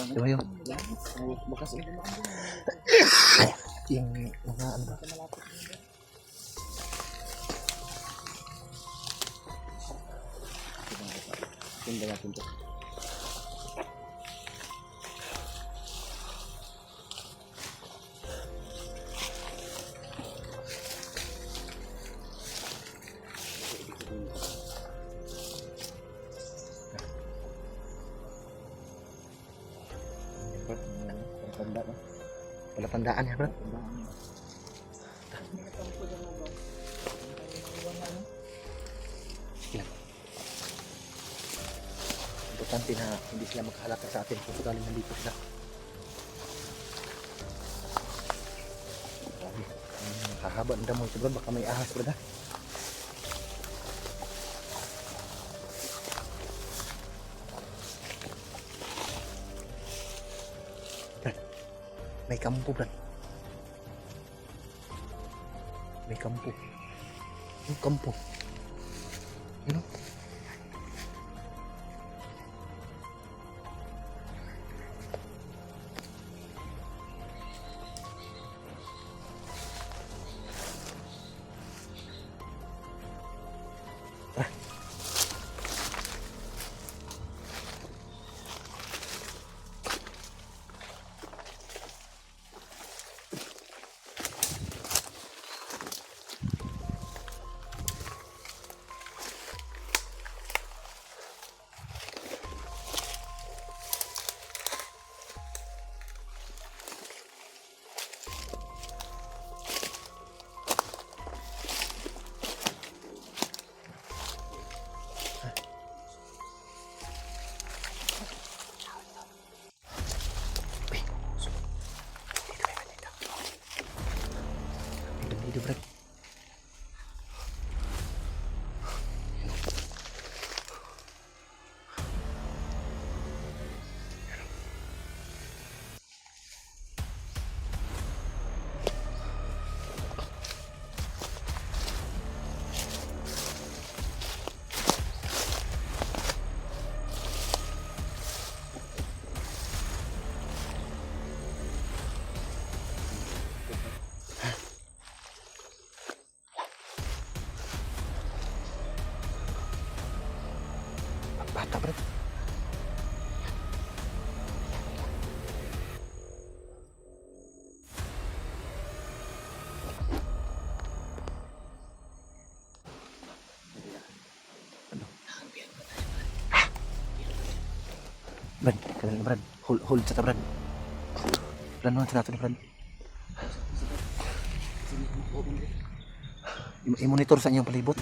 Diba yun? Yung mga ano ba? Tinda natin to. Palapandaan ya, bro. Importante na hindi sila magkahalata sa atin kung sakaling nandito sila. Grabe, hahaba ang damo ito, bro. Baka may ahas, bro. May kampo, bro. May kampo. Yung kampo. Yun o. Dito, bro. Bata, bro. Brad, kailan Brad? Hold sa Brad. Brad, ano sa natin, Brad? I-monitor sa inyong palibot.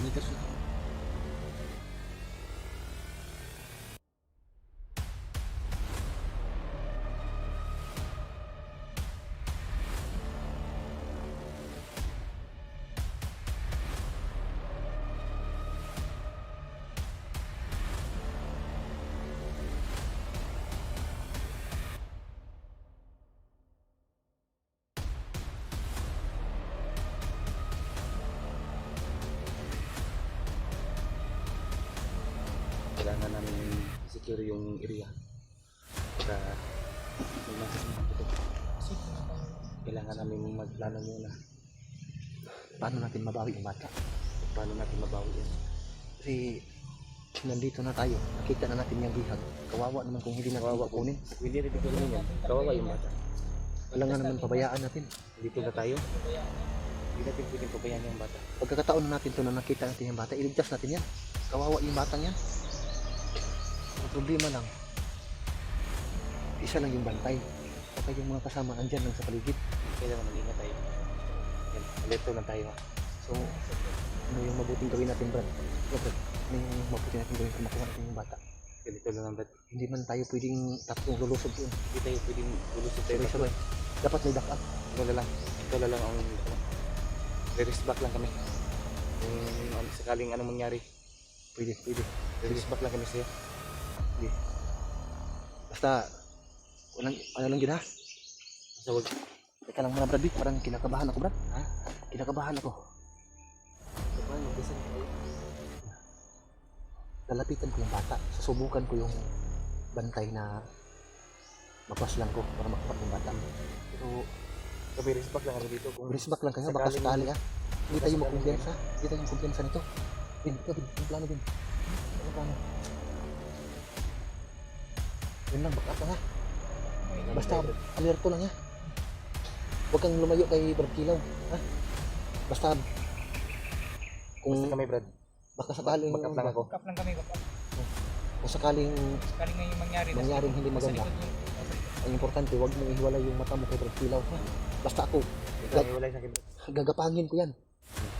Kailangan namin secure yung area para kailangan namin magplano muna paano natin mabawi yung bata, paano natin mabawi yan kasi nandito na tayo, nakita na natin yung bihag, kawawa naman kung hindi natin kukunin, hindi natin kukunin yan, kawawa yung bata, wala nga naman pabayaan natin, dito na tayo, hindi natin pwedeng pabayaan yung bata, pagkakataon na natin to na nakita natin yung bata, iligtas natin yan, kawawa yung batang yan. Ang problema lang, isa lang yung bantay. Kapag yung mga kasama andyan lang sa paligid, kailangan mag-ingat tayo. Yan, alerto lang tayo. So, ano yung mabuting gawin natin, Brad? Brad, ano yung mabuting natin gawin para makuha natin yung bata? Ganito lang, Brad. Hindi man tayo pwedeng tatlong lulusog yun. Hindi tayo pwedeng lulusog tayo. Sabay. Dapat may backup. Ito na lang ang rest back lang kami. Kung sakaling anong mangyari, pwede. Rest back lang kami sa'yo. Hindi. Basta walang ano lang gina. Basta wag. Teka lang muna, Brad. Parang kinakabahan ako, Brad. Ha? Kinakabahan ako. Paano? Lalapitan ko yung bata. Susubukan ko yung bantay na Mapas lang ko para makapat ng bata. Pero Sabi, respect lang kami dito. Kung brisbak lang kayo, baka sakali ha. Hindi tayo magkumpiyansa. Hindi tayo magkumpiyansa nito. Bin, ikaw Bin, yung plano Bin. Ano plano? Yun lang, baka ha. Basta alerto lang ha. Huwag kang lumayo kay Brad Kilaw. Ha? Basta kung basta kami, Brad. baka sakaling Back up lang ako. Back up lang kami, back up. kung sakaling Sakaling nga yung mangyari. mangyaring hindi maganda, ang importante huwag mong ihiwalay yung mata mo kay Brad Kilaw. Ha? Basta ako, Ito ang iwalay sa akin, Brad. gagapangin ko yan.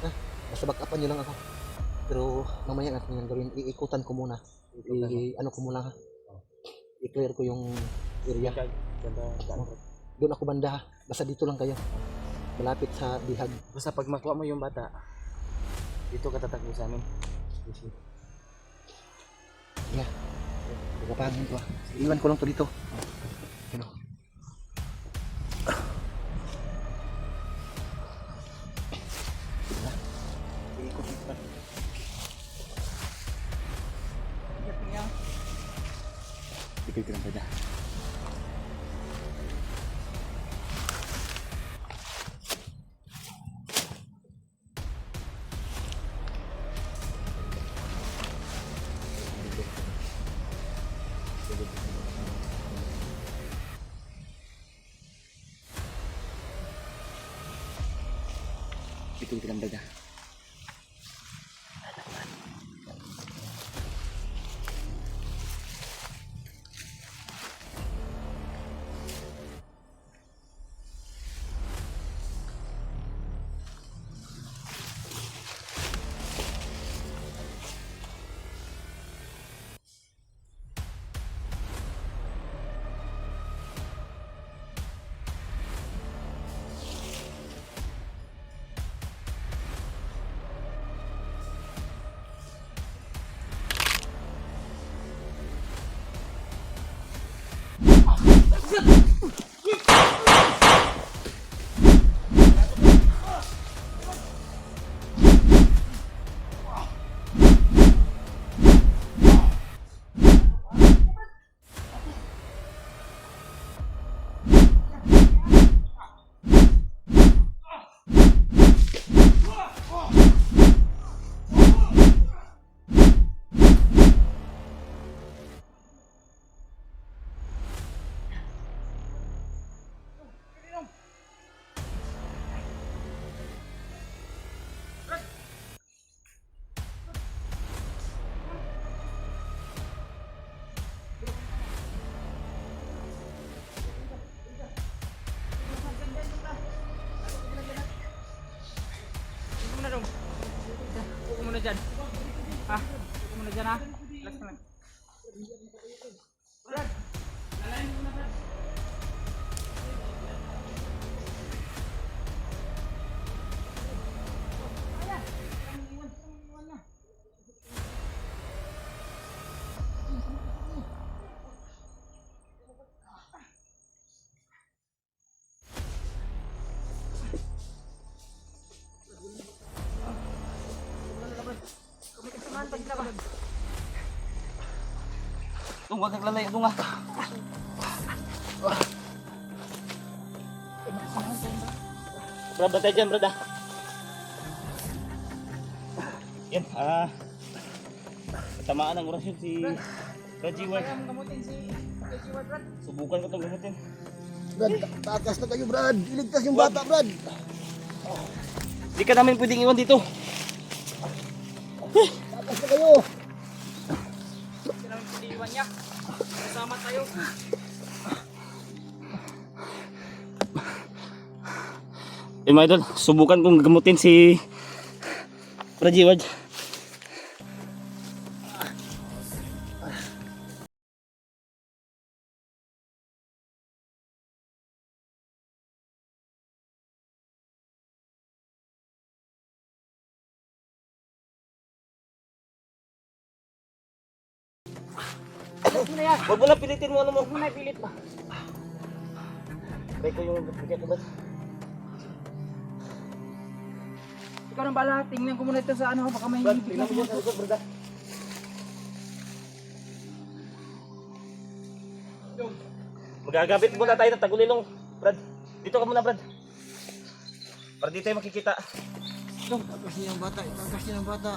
Ha? Basta backupan nyo lang ako. Pero mamaya natin yan gawin. Iikutan ko muna. Ano ko muna ha. I-clear ko yung area. Ganda, Brad. Doon ako banda ha. Basta dito lang kayo. Malapit sa bihag. Basta pag makuha mo yung bata, dito ka tatakbo sa amin. Yeah. Gagapangin ko ha. Iwan ko lang to dito. Ano? Iikot dito pa. Bigay ko lang pwede. Bigay ko lang pwede. Upo muna dyan. Ha? Upo muna dyan ha? Relax ka lang. Brad! Lalayan mo na, Brad. Tung, wag kang lalayo, Tung, Brad, batay dyan, Brad, Yan, tamaan ng orasyon si Raji Ward. Kaya mong gamutin si Raji Ward, Brad. Subukan ko itong gamutin. Brad, takas na kayo Brad. Iligtas yung bata Brad. Di ka namin pwedeng iwan dito. Takas na kayo. Hindi namin piniwan niya. Kasama tayo. Yan mga idol, subukan kong gamutin si Raji Ward. Wag mo lang pilitin mo ano mo. Huwag mo na ipilit ba? Try ko yung bigyan ko ba? Ikaw nang bahala. Tingnan ko muna ito sa ano. Baka may Brad, hibig tingnan na mo dyan sa likod, Brad. Magagabit muna tayo ng tagulilong, Brad. Dito ka muna, Brad. Para di tayo makikita. Itakas niya ang bata, itakas niya ang bata.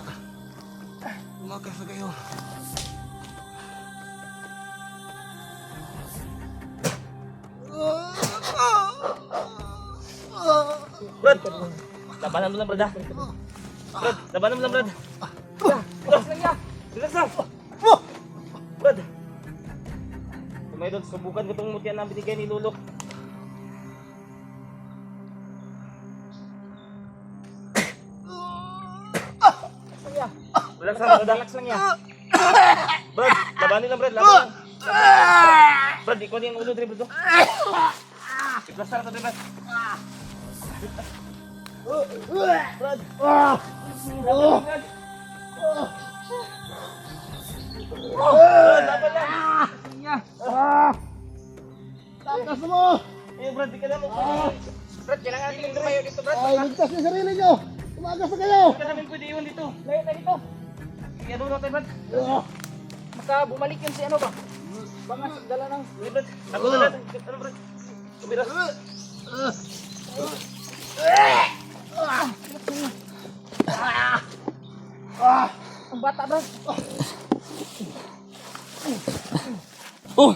Umakas na kayo. Brad, labanan mo lang, Brad, ha? Brad, labanan mo lang, Brad. Relax lang yan. Relax lang. Brad. Mga idol, subukan ko itong mutya na binigay ni Lolo. Relax lang, Brad. Relax lang yan. Brad, labanin lang, Brad. Labanin lang. Brad, ikaw niya ang ulo, Brad. Iplastar ito, Brad. Brad. Brad, laban lang. Takas mo! Eh, Brad, di ka na mo. Brad, kailangan natin lumayo dito, Brad. Ay, ligtas niyo sarili niyo! Umakas na kayo! Hindi ka namin pwede iwan dito. Layo tayo dito. Ano natin, Brad? Baka bumalik yun si ano ba? Bangas, dala ng... Eh, Brad, ako na natin. Ano, Brad? Kumira. Ang bata bro. Oh!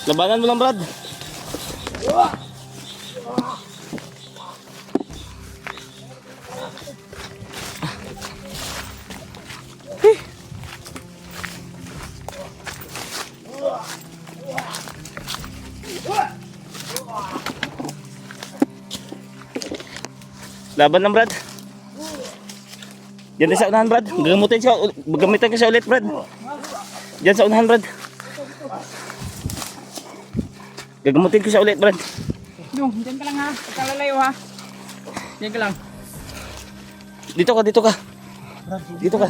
Labanan mo lang, Brad. Laban lang, Brad. Diyan din sa unahan, Brad. Gagamitin ka siya ulit, Brad. Diyan sa unahan, Brad. Gagamutin ko siya ulit, Brad. Yung, dyan ka lang ha. Pagkalalayo ha. Dyan ka lang. Dito ka, dito ka. Dito ka.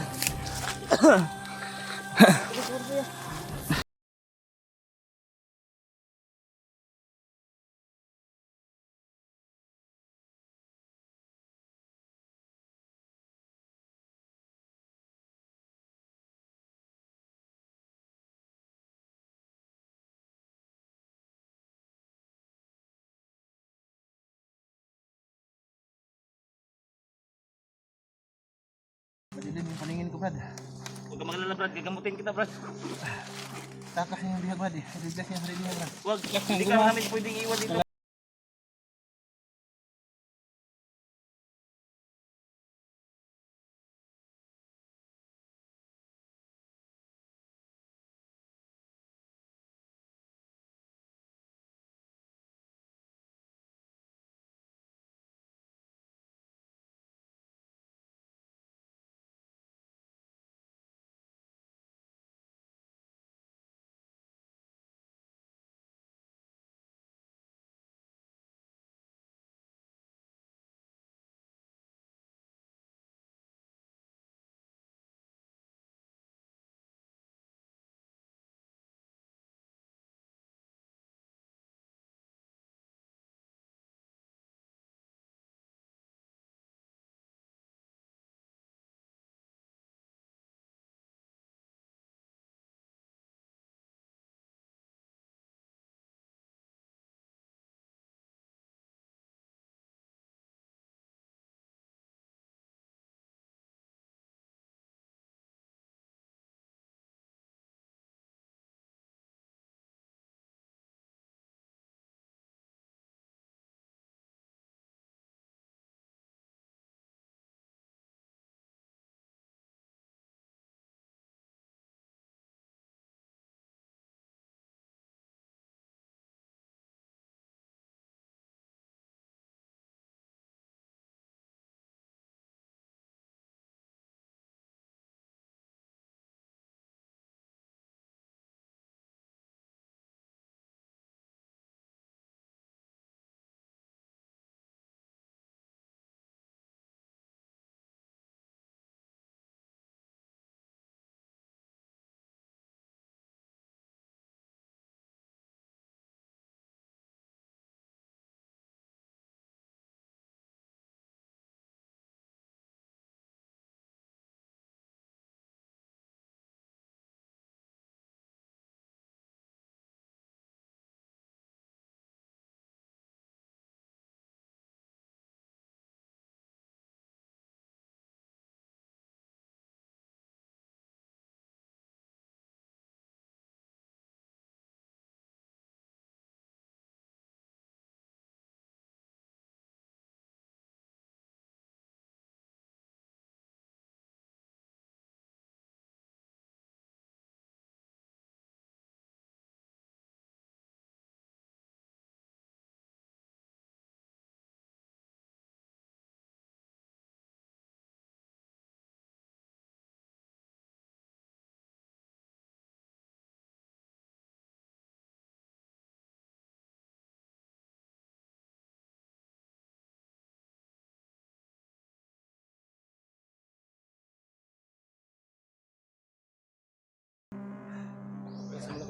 Madilim yung paningin ko, Brad. Huwag ka magalala, Brad. Gagamutin kita, Brad. Takas niya yung bihag, Brad. Ligtas niya sarili niya, Brad. Huwag. Hindi ka namin pwedeng iwan dito.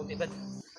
konti, Brad.